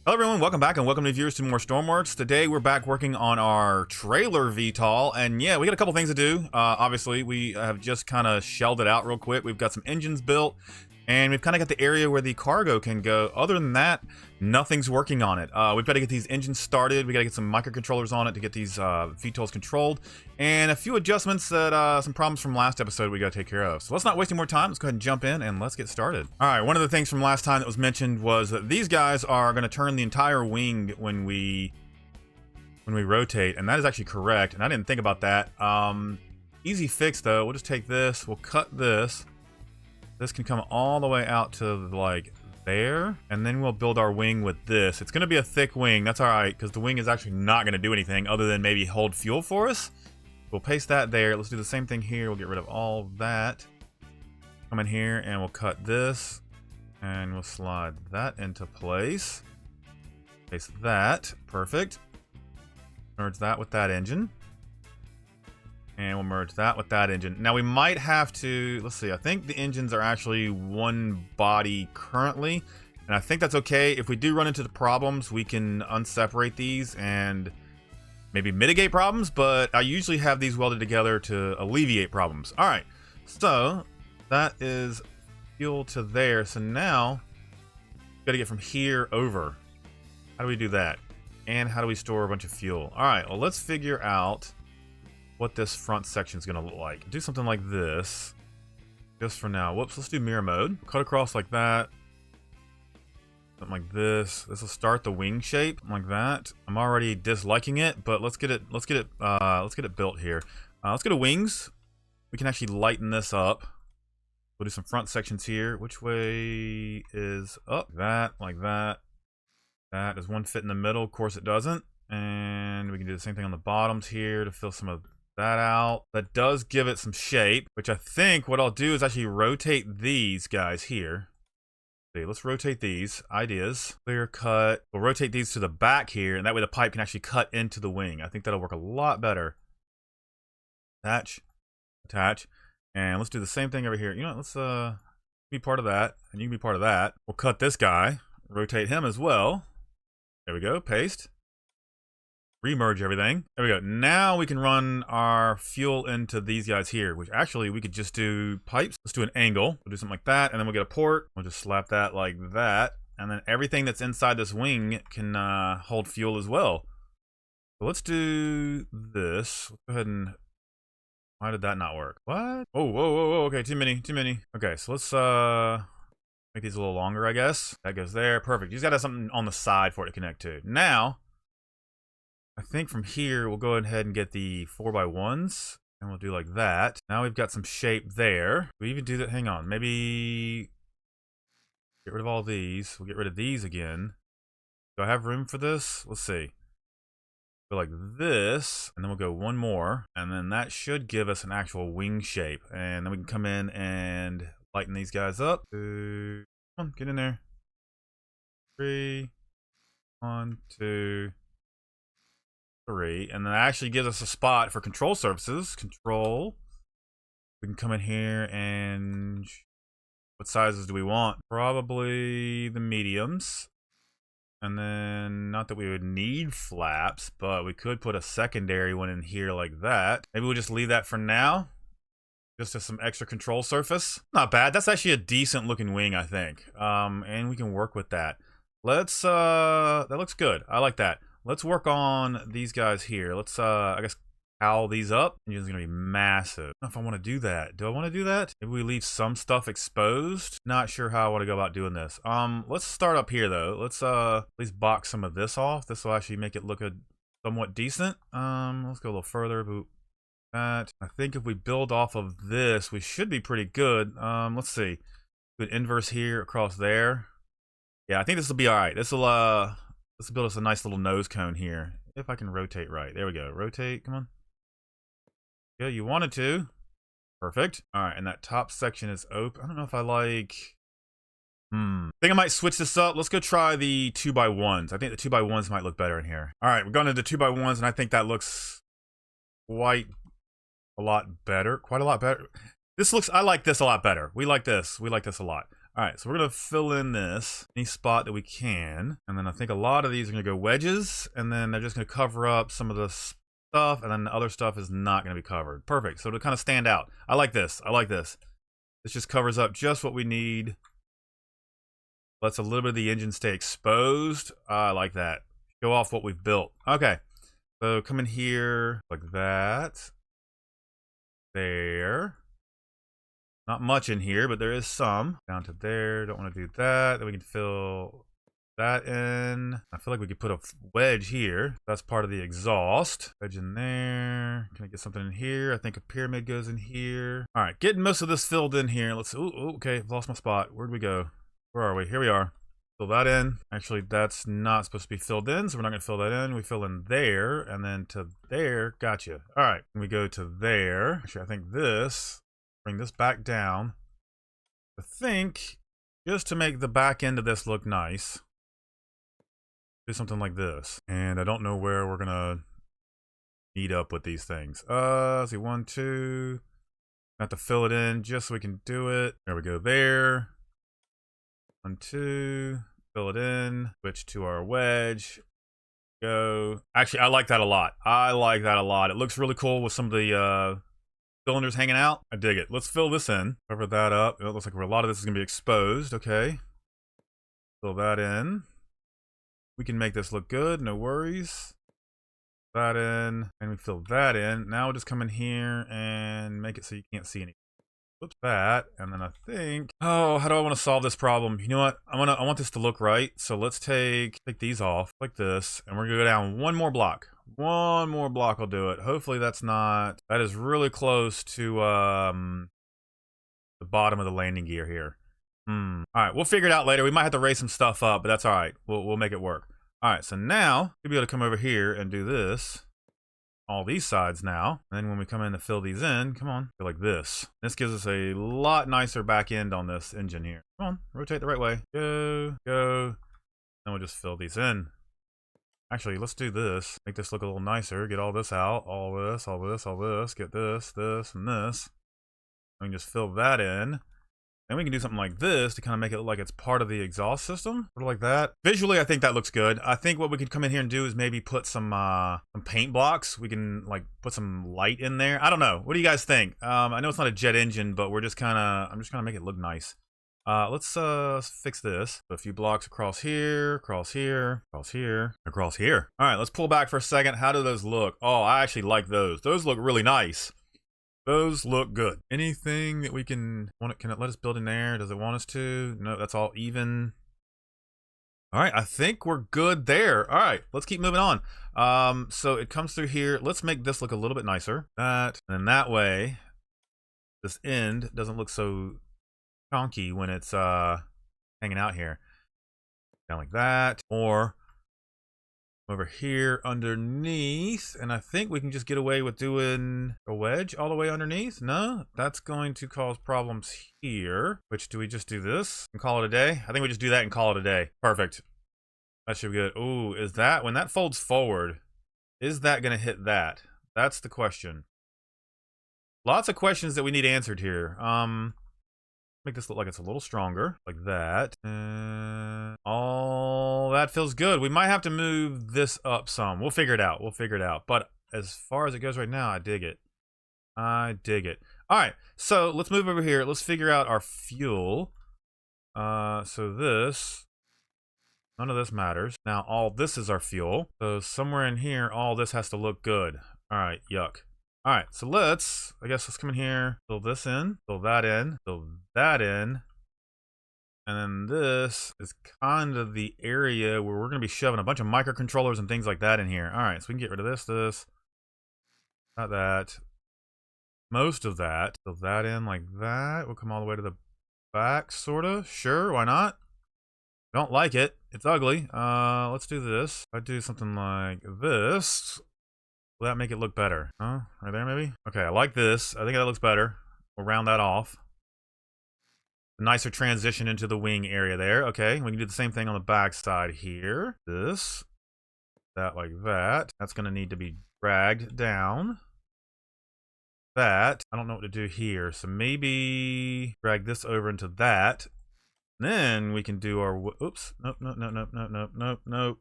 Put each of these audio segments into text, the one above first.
Hello everyone, welcome back and welcome to viewers to more STORMWORKS. Today we're back working on our trailer Vtol, and yeah, we got a couple things to do. Obviously, we have just kind of shelled it out real quick. We've got some engines built, and we've kind of got the area where the cargo can go. Other than that, nothing's working on it. We've got to get these engines started. We got to get some microcontrollers on it to get these Vtols controlled, and a few adjustments that some problems from last episode we got to take care of. So let's not waste any more time. Let's go ahead and jump in and let's get started. All right, one of the things from last time that was mentioned was that these guys are going to turn the entire wing when we rotate, and that is actually correct. And I didn't think about that. Easy fix though. We'll just take this. We'll cut this. This can come all the way out to like there, and then we'll build our wing with this. It's going to be a thick wing. That's all right, because the wing is actually not going to do anything other than maybe hold fuel for us. We'll paste that there. Let's do the same thing here. We'll get rid of all that. Come in here and we'll cut this, and we'll slide that into place. Paste that. Perfect. Merge that with that engine. And we'll merge that with that engine. Now we might have to, let's see, I think the engines are actually one body currently. And I think that's okay. If we do run into the problems, we can unseparate these and maybe mitigate problems. But I usually have these welded together to alleviate problems. All right, so that is fuel to there. So now we got to get from here over. How do we do that? And how do we store a bunch of fuel? All right, well, let's figure out what this front section is going to look like. Do something like this just for now. Whoops, let's do mirror mode. Cut across like that. Something like this. This will start the wing shape like that. I'm already disliking it, but let's get it built here. Let's go to wings. We can actually lighten this up. We'll do some front sections here. Which way is up? Like that. That does one fit in the middle? Of course it doesn't. And we can do the same thing on the bottoms here to fill some of that out. That does give it some shape, which I think what I'll do is actually rotate these guys here. See, let's rotate these. Ideas. Clear cut. We'll rotate these to the back here, and that way the pipe can actually cut into the wing. I think that'll work a lot better. Attach. Attach. And let's do the same thing over here. You know, let's be part of that, and you can be part of that. We'll cut this guy. Rotate him as well. There we go. Paste. Remerge everything. There we go. Now we can run our fuel into these guys here, which actually we could just do pipes. Let's do an angle. We'll do something like that, and then we'll get a port. We'll just slap that like that, and then everything that's inside this wing can hold fuel as well. So let's do this. Let's go ahead and... Why did that not work? What? Oh, whoa, whoa, whoa. Okay, too many. Okay, so let's make these a little longer, I guess. That goes there. Perfect. You just gotta have something on the side for it to connect to. Now, I think from here, we'll go ahead and get the 4x1s, and we'll do like that. Now we've got some shape there. We even do that, hang on, maybe get rid of all these. We'll get rid of these again. Do I have room for this? Let's see. Go like this, and then we'll go one more, and then that should give us an actual wing shape. And then we can come in and lighten these guys up. Come on, get in there. 3, 1, 2, 3, and then that actually gives us a spot for control surfaces. Control. We can come in here and what sizes do we want? Probably the mediums. And then not that we would need flaps, but we could put a secondary one in here like that. Maybe we'll just leave that for now. Just as some extra control surface. Not bad. That's actually a decent looking wing, I think. And we can work with that. Let's that looks good. I like that. Let's work on these guys here. Let's, I guess, cowl these up. It's going to be massive. I don't know if I want to do that. Do I want to do that? Maybe we leave some stuff exposed. Not sure how I want to go about doing this. Let's start up here, though. Let's at least box some of this off. This will actually make it look somewhat decent. Let's go a little further. Boop. That. I think if we build off of this, we should be pretty good. Let's see. Good inverse here across there. Yeah, I think this will be all right. This will let's build us a nice little nose cone here. If I can rotate right. There we go. Rotate. Come on. Yeah, you wanted to. Perfect. All right, and that top section is open. I don't know if I like... I think I might switch this up. Let's go try the 2x1s. I think the 2x1s might look better in here. All right, we're going into 2x1s, and I think that looks quite a lot better. Quite a lot better. This looks... I like this a lot better. We like this. We like this a lot. All right, so we're gonna fill in this any spot that we can, and then I think a lot of these are gonna go wedges, and then they're just gonna cover up some of the stuff, and then the other stuff is not gonna be covered. Perfect. So to kind of stand out, I like this. I like this. This just covers up just what we need. Lets a little bit of the engine stay exposed. I like that. Show off what we've built. Okay, so come in here like that. There. Not much in here, but there is some. Down to there. Don't want to do that. Then we can fill that in. I feel like we could put a wedge here. That's part of the exhaust. Wedge in there. Can I get something in here? I think a pyramid goes in here. All right, getting most of this filled in here. Let's. Ooh, okay, I've lost my spot. Where'd we go? Where are we? Here we are. Fill that in. Actually, that's not supposed to be filled in, so we're not going to fill that in. We fill in there, and then to there. Gotcha. All right, we go to there. Actually, I think this. Bring this back down. I think, just to make the back end of this look nice, do something like this. And I don't know where we're going to meet up with these things. Let's see, 1, 2. I have to fill it in just so we can do it. There we go, there. 1, 2, fill it in, switch to our wedge, go. Actually, I like that a lot. I like that a lot. It looks really cool with some of the cylinders hanging out. I dig it. Let's fill this in. Cover that up. It looks like a lot of this is going to be exposed. Okay. Fill that in. We can make this look good. No worries. That in. And we fill that in. Now we'll just come in here and make it so you can't see anything. Flip that, and then I think, oh, how do I want to solve this problem? You know what? I want this to look right. So let's take these off like this, and we're gonna go down one more block. One more block will do it. Hopefully that is really close to the bottom of the landing gear here. All right, we'll figure it out later. We might have to raise some stuff up, but that's all right. We'll make it work. All right, so now we'll be able to come over here and do this. All these sides now, and then when we come in to fill these in, come on, go like this. This gives us a lot nicer back end on this engine here. Come on, rotate the right way. Go, go. Then we'll just fill these in. Actually, let's do this. Make this look a little nicer. Get all this out. All this, all this, all this. Get this, this, and this. We can just fill that in. Then we can do something like this to kind of make it look like it's part of the exhaust system. Sort of like that. Visually, I think that looks good. I think what we could come in here and do is maybe put some paint blocks. We can like put some light in there. I don't know. What do you guys think? I know it's not a jet engine, but I'm just kind of make it look nice. Let's fix this. Put a few blocks across here, across here, across here, across here. All right, let's pull back for a second. How do those look? Oh, I actually like those. Those look really nice. Those look good. Anything that we can it let us build in there? Does it want us to? No, that's all even. All right, I think we're good there. All right, let's keep moving on. So it comes through here. Let's make this look a little bit nicer. That, and then that way, this end doesn't look so chunky when it's hanging out here. Down like that, or over here underneath, and I think we can just get away with doing a wedge all the way underneath. No, that's going to cause problems here. Which, do we just do this and call it a day? I think we just do that and call it a day. Perfect. That should be good. Ooh, is that, when that folds forward, is that going to hit that? That's the question. Lots of questions that we need answered here. Make this look like it's a little stronger, like that. All that feels good. We might have to move this up some. We'll figure it out. We'll figure it out. But as far as it goes right now, I dig it. I dig it. All right, so let's move over here. Let's figure out our fuel. So this, none of this matters. Now all this is our fuel. So somewhere in here, all this has to look good. All right, yuck. All right, so let's come in here, fill this in, fill that in, fill that in. And then this is kind of the area where we're going to be shoving a bunch of microcontrollers and things like that in here. All right, so we can get rid of this, not that. Most of that, fill that in like that. We'll come all the way to the back, sort of. Sure, why not? Don't like it. It's ugly. Let's do this. I do something like this. Will that make it look better? Huh? Right there, maybe? Okay, I like this. I think that looks better. We'll round that off. A nicer transition into the wing area there. Okay, we can do the same thing on the back side here. This. That like that. That's going to need to be dragged down. That. I don't know what to do here. So maybe drag this over into that. Then we can do our, oops, nope, nope, nope, nope, nope, nope, nope, nope.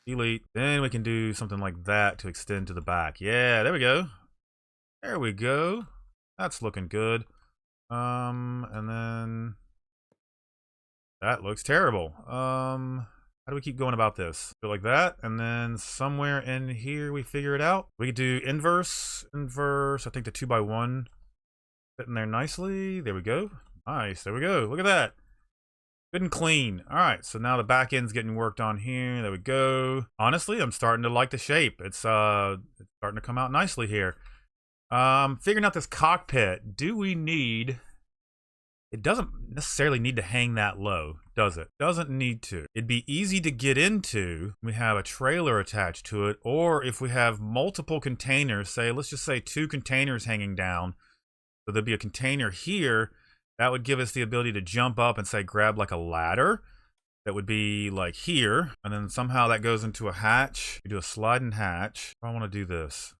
Delete. Then we can do something like that to extend to the back. Yeah, there we go. There we go. That's looking good. And then that looks terrible. How do we keep going about this? Go like that, and then somewhere in here we figure it out. We could do inverse. I think the 2x1 fit in there nicely. There we go. Nice. There we go. Look at that. Good and clean. All right, so now the back end's getting worked on here. There we go. Honestly, I'm starting to like the shape. It's starting to come out nicely here. Figuring out this cockpit. Do we need... It doesn't necessarily need to hang that low, does it? Doesn't need to. It'd be easy to get into. We have a trailer attached to it, or if we have multiple containers, say, let's just say 2 containers hanging down. So there'd be a container here. That would give us the ability to jump up and say grab like a ladder. That would be like here. And then somehow that goes into a hatch. We do a sliding hatch. I want to do this.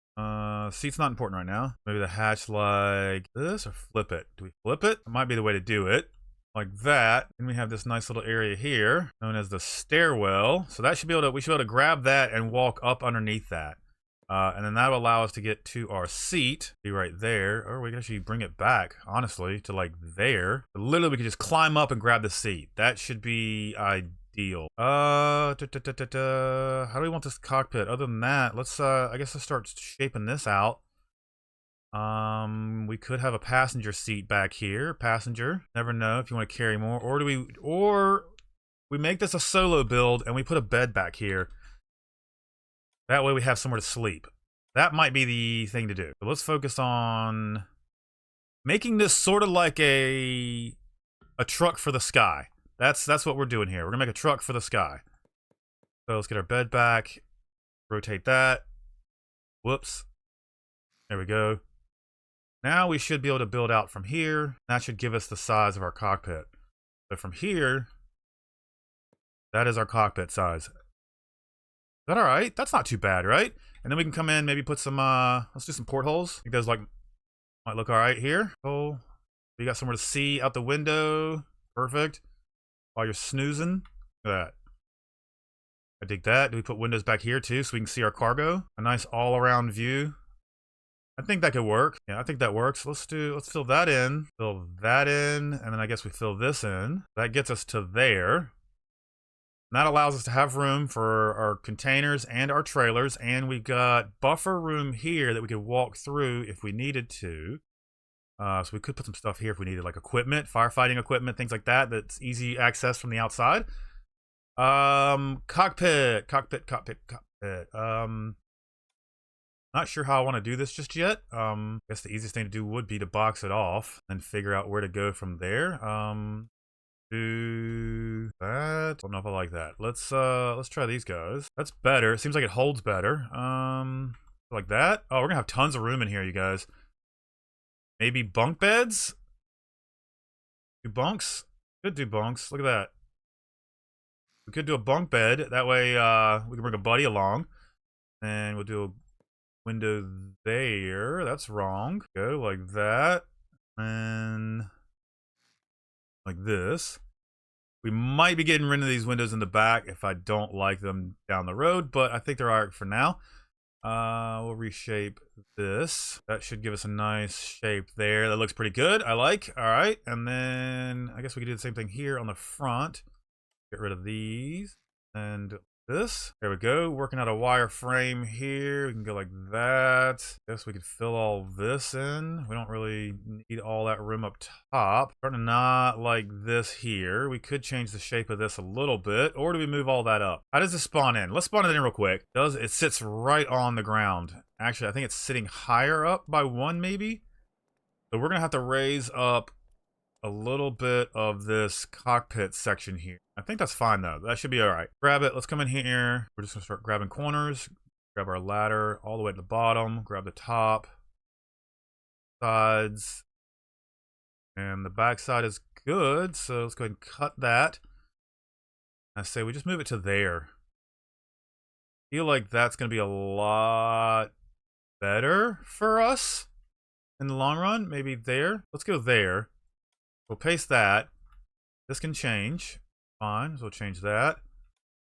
Seat's not important right now. Maybe the hatch like this or flip it. Do we flip it? That might be the way to do it. Like that. And we have this nice little area here known as the stairwell. So that should be able to, we should be able to grab that and walk up underneath that. And then that will allow us to get to our seat, be right there, or we can actually bring it back, honestly, to like there. But literally, we could just climb up and grab the seat. That should be ideal. How do we want this cockpit? Other than that, let's, I guess let's start shaping this out. We could have a passenger seat back here. Passenger, never know if you want to carry more, or we make this a solo build and we put a bed back here. That way we have somewhere to sleep. That might be the thing to do. So let's focus on making this sort of like a truck for the sky. That's what we're doing here. We're gonna make a truck for the sky. So let's get our bed back. Rotate that. Whoops. There we go. Now we should be able to build out from here. That should give us the size of our cockpit. So from here, that is our cockpit size. Is that all right? That's not too bad, right? And then we can come in, maybe put some, let's do some portholes. You guys like, might look all right here. Oh, you got somewhere to see out the window. Perfect. While you're snoozing. Look at that. I dig that. Do we put windows back here too so we can see our cargo? A nice all-around view. I think that could work. Yeah, I think that works. Let's fill that in. Fill that in, and then I guess we fill this in. That gets us to there. And that allows us to have room for our containers and our trailers, and we've got buffer room here that we could walk through if we needed to. So we could put some stuff here if we needed, like equipment, firefighting equipment, things like that. That's easy access from the outside. Cockpit. Not sure how I want to do this just yet. I guess the easiest thing to do would be to box it off and figure out where to go from there. Do that. Don't know if I like that. Let's try these guys. That's better. It seems like it holds better. Like that. Oh, we're gonna have tons of room in here, you guys. Maybe bunk beds? Do bunks? Could do bunks. Look at that. We could do a bunk bed. That way, we can bring a buddy along. And we'll do a window there. That's wrong. Go like that. And like this. We might be getting rid of these windows in the back if I don't like them down the road, but I think they're all right for now. We'll reshape this. That should give us a nice shape there. That looks pretty good. I like. All right. And then I guess we could do the same thing here on the front. Get rid of these and this. There we go. Working out a wire frame here. We can go like that. Guess we could fill all this in. We don't really need all that room up top. Starting to not like this here. We could change the shape of this a little bit, or do we move all that up? How does this spawn in? Let's spawn it in real quick. It sits right on the ground. Actually, I think it's sitting higher up by 1 maybe. So we're gonna have to raise up a little bit of this cockpit section here. I think that's fine though. That should be all right. Grab it. Let's come in here. We're just gonna start grabbing corners. Grab our ladder all the way to the bottom. Grab the top, sides, and the back side is good. So let's go ahead and cut that. I say we just move it to there. Feel like that's gonna be a lot better for us in the long run. Maybe there. Let's go there. We'll paste that. This can change. Fine, so we'll change that.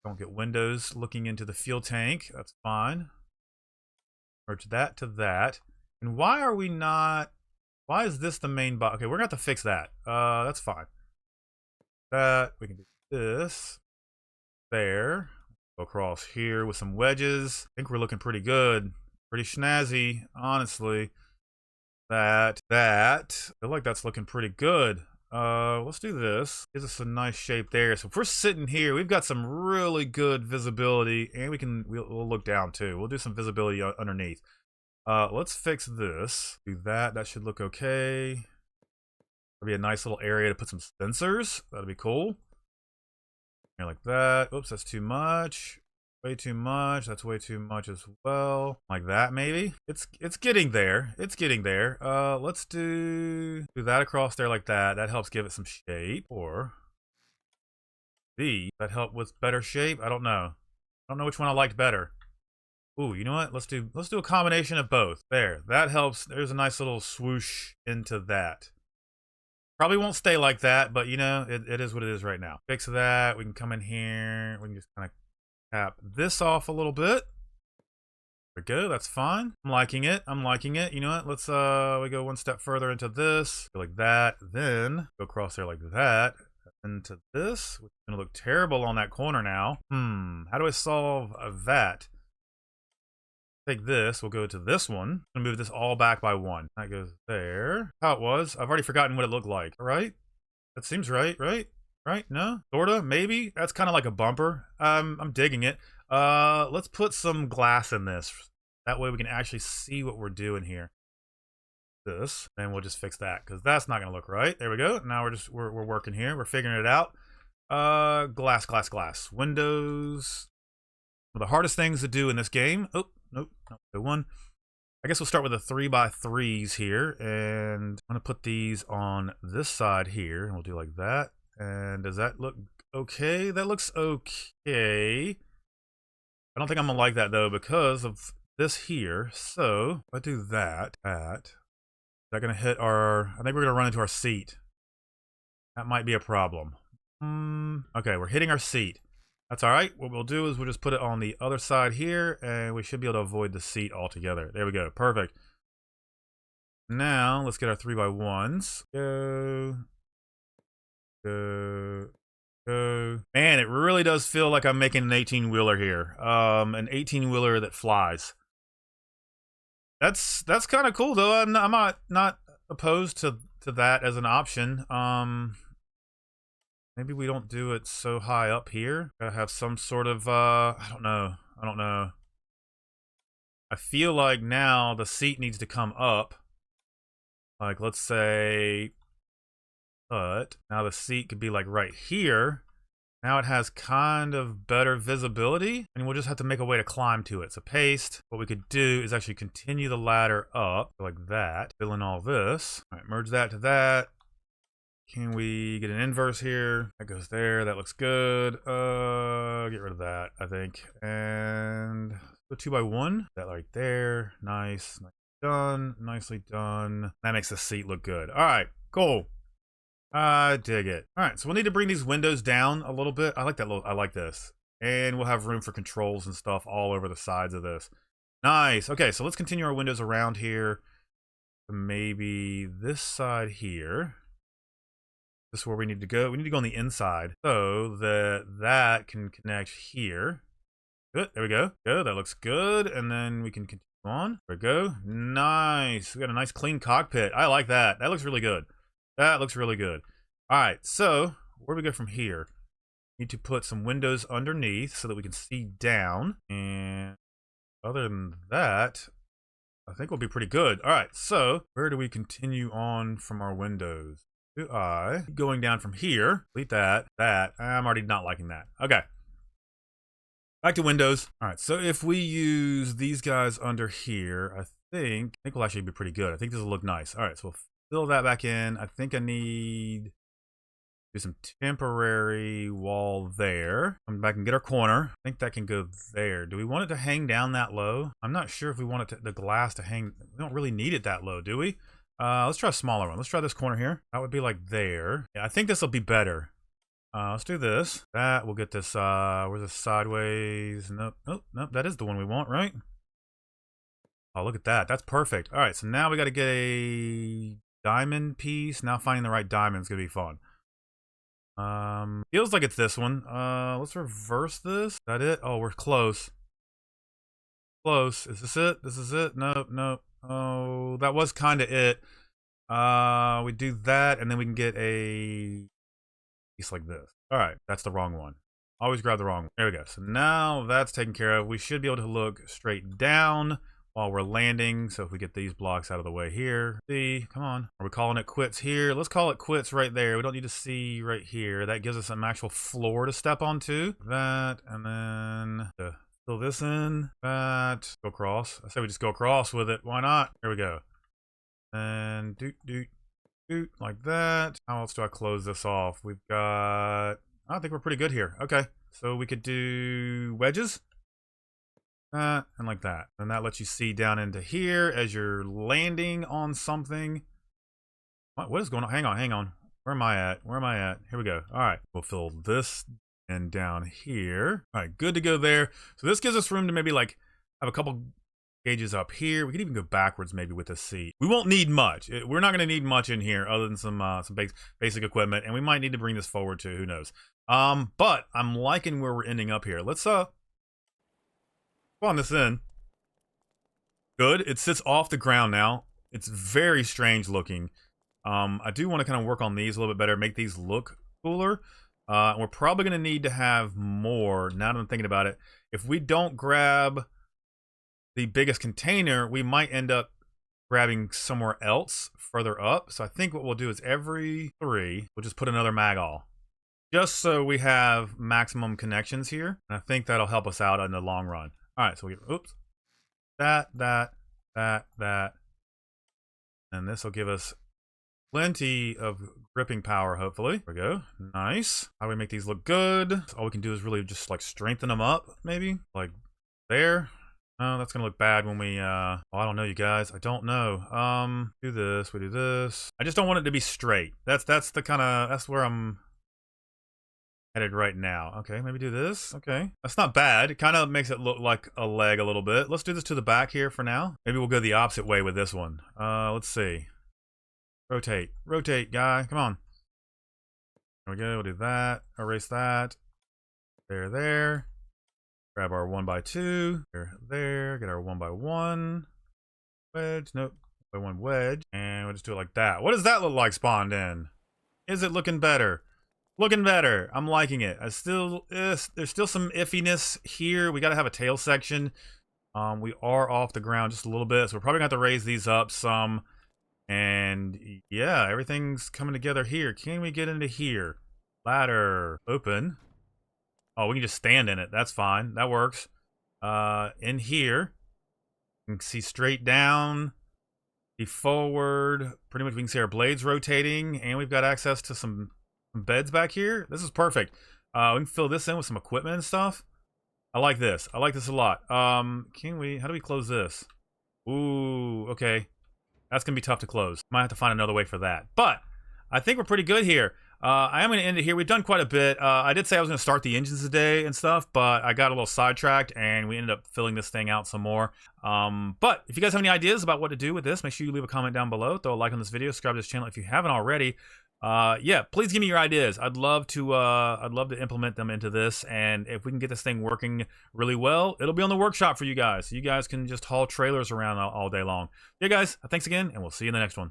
Don't get windows looking into the fuel tank. That's fine. Merge that to that. And why are we not... Why is this the main box? Okay, we're gonna have to fix that. That's fine. That, we can do this. There. Go across here with some wedges. I think we're looking pretty good. Pretty snazzy, honestly. I feel like that's looking pretty good. Let's do this. Gives us a nice shape there. So if we're sitting here, we've got some really good visibility, and we'll look down too. We'll do some visibility underneath. Let's fix this. Do that. That should look okay. That'll be a nice little area to put some sensors. That'll be cool. Like that. Oops, that's too much. Way too much. That's way too much as well. Like that, maybe. It's getting there. It's getting there. Let's do that across there like that. That helps give it some shape. Or that help with better shape. I don't know. I don't know which one I liked better. Ooh, you know what? Let's do a combination of both. There. That helps. There's a nice little swoosh into that. Probably won't stay like that, but you know, it is what it is right now. Fix that. We can come in here. We can just kind of tap this off a little bit. There we go. That's fine. I'm liking it. I'm liking it. You know what? Let's we go one step further into this. Go like that. Then go across there like that. Into this. Which is gonna look terrible on that corner now. How do I solve that? Take this, we'll go to this one and move this all back by 1. That goes there. How it was. I've already forgotten what it looked like. All right. That seems right, right? Right? No? Sorta? Maybe? That's kind of like a bumper. I'm digging it. Let's put some glass in this. That way we can actually see what we're doing here. This, and we'll just fix that because that's not gonna look right. There we go. Now we're working here. We're figuring it out. Glass. Windows. One of the hardest things to do in this game. Oh, nope, not the one. I guess we'll start with the 3x3s here, and I'm gonna put these on this side here, and we'll do like that. And does that look okay? That looks okay. I don't think I'm gonna like that though because of this here. So if I do that, is that gonna hit our? I think we're gonna run into our seat. That might be a problem. Okay, we're hitting our seat. That's all right. What we'll do is we'll just put it on the other side here, and we should be able to avoid the seat altogether. There we go. Perfect. Now, let's get our 3x1s. Go. Man, it really does feel like I'm making an 18-wheeler here. An 18-wheeler that flies. That's kind of cool, though. I'm not opposed to that as an option. Maybe we don't do it so high up here. Gotta have some sort of, I don't know. I feel like now the seat needs to come up. Like, let's say, but now the seat could be like right here. Now it has kind of better visibility, and we'll just have to make a way to climb to it. So paste, what we could do is actually continue the ladder up like that. Fill in all this. All right, merge that to that. Can we get an inverse here? That goes there. That looks good. Get rid of that, I think. And go 2x1. That right there. Nice. Done. Nicely done. That makes the seat look good. All right. Cool. I dig it. All right. So we'll need to bring these windows down a little bit. I like that. I like this. And we'll have room for controls and stuff all over the sides of this. Nice. Okay. So let's continue our windows around here. Maybe this side here. This is where we need to go. We need to go on the inside so that can connect here. Good. There we go. Good. That looks good. And then we can continue on. There we go. Nice. We got a nice clean cockpit. I like that. That looks really good. That looks really good. All right. So where do we go from here? Need to put some windows underneath so that we can see down. And other than that, I think we'll be pretty good. All right. So where do we continue on from our windows? Going down from here, delete that, I'm already not liking that. Okay. Back to Windows. All right, so if we use these guys under here, I think we'll actually be pretty good. I think this will look nice. All right, so we'll fill that back in. I think I need to do some temporary wall there. Come back and get our corner. I think that can go there. Do we want it to hang down that low? I'm not sure if we want the glass to hang. We don't really need it that low, do we? Let's try a smaller one. Let's try this corner here. That would be like there. Yeah, I think this will be better. Let's do this. That, we'll get this, where's this sideways? Nope, nope, nope, that is the one we want, right? Oh, look at that. That's perfect. All right, so now we got to get a diamond piece. Now finding the right diamond is going to be fun. Feels like it's this one. Let's reverse this. Is that it? Oh, we're close. Close. Is this it? This is it? Nope, nope. Oh, that was kind of it. We do that, and then we can get a piece like this. All right, that's the wrong one. Always grab the wrong one. There we go. So now that's taken care of. We should be able to look straight down while we're landing. So if we get these blocks out of the way here. See, come on. Are we calling it quits here? Let's call it quits right there. We don't need to see right here. That gives us some actual floor to step onto. That, and then fill this in. That, go across. I say we just go across with it. Why not? Here we go. And doot, doot, doot, like that. How else do I close this off? We've got, I think we're pretty good here. Okay, so we could do wedges. That, and like that. And that lets you see down into here as you're landing on something. What is going on? Hang on, hang on. Where am I at? Where am I at? Here we go. All right, we'll fill this in down here. All right, good to go there. So this gives us room to maybe like have a couple gauges up here. We could even go backwards maybe with this seat. We won't need much. We're not going to need much in here other than some basic equipment, and we might need to bring this forward too. Who knows? But I'm liking where we're ending up here. Let's spawn this in. Good. It sits off the ground now. It's very strange looking. I do want to kind of work on these a little bit better, make these look cooler. We're probably going to need to have more, now that I'm thinking about it. If we don't grab the biggest container, we might end up grabbing somewhere else further up. So I think what we'll do is every 3, we'll just put another mag-all. Just so we have maximum connections here. And I think that'll help us out in the long run. All right, so we get, oops, that. And this will give us plenty of gripping power, hopefully. There we go. Nice. How do we make these look good? All we can do is really just like strengthen them up, maybe. Like there. Oh, that's gonna look bad when we, oh, I don't know, you guys. I don't know. Do this, we do this. I just don't want it to be straight. That's the kind of, that's where I'm headed right now. Okay, maybe do this. Okay, that's not bad. It kind of makes it look like a leg a little bit. Let's do this to the back here for now. Maybe we'll go the opposite way with this one. Let's see. Rotate, rotate, guy. Come on. There we go. We'll do that. Erase that. There. Grab our 1x2. There. Get our 1x1 wedge. Nope. 1x1 wedge. And we'll just do it like that. What does that look like spawned in? Is it looking better? Looking better. I'm liking it. There's still some iffiness here. We got to have a tail section. We are off the ground just a little bit, so we're probably going to have to raise these up some. And yeah, everything's coming together here. Can we get into here? Ladder. Open. Oh, we can just stand in it. That's fine. That works. In here, you can see straight down, see forward. Pretty much we can see our blades rotating, and we've got access to some beds back here. This is perfect. We can fill this in with some equipment and stuff. I like this. I like this a lot. How do we close this? Ooh, okay. That's going to be tough to close. Might have to find another way for that. But I think we're pretty good here. I am going to end it here. We've done quite a bit. I did say I was going to start the engines today and stuff, but I got a little sidetracked and we ended up filling this thing out some more. But if you guys have any ideas about what to do with this, make sure you leave a comment down below. Throw a like on this video. Subscribe to this channel if you haven't already. Yeah, please give me your ideas. I'd love to implement them into this, and if we can get this thing working really well, it'll be on the workshop for you guys. So you guys can just haul trailers around all day long. Yeah, guys, thanks again, and we'll see you in the next one.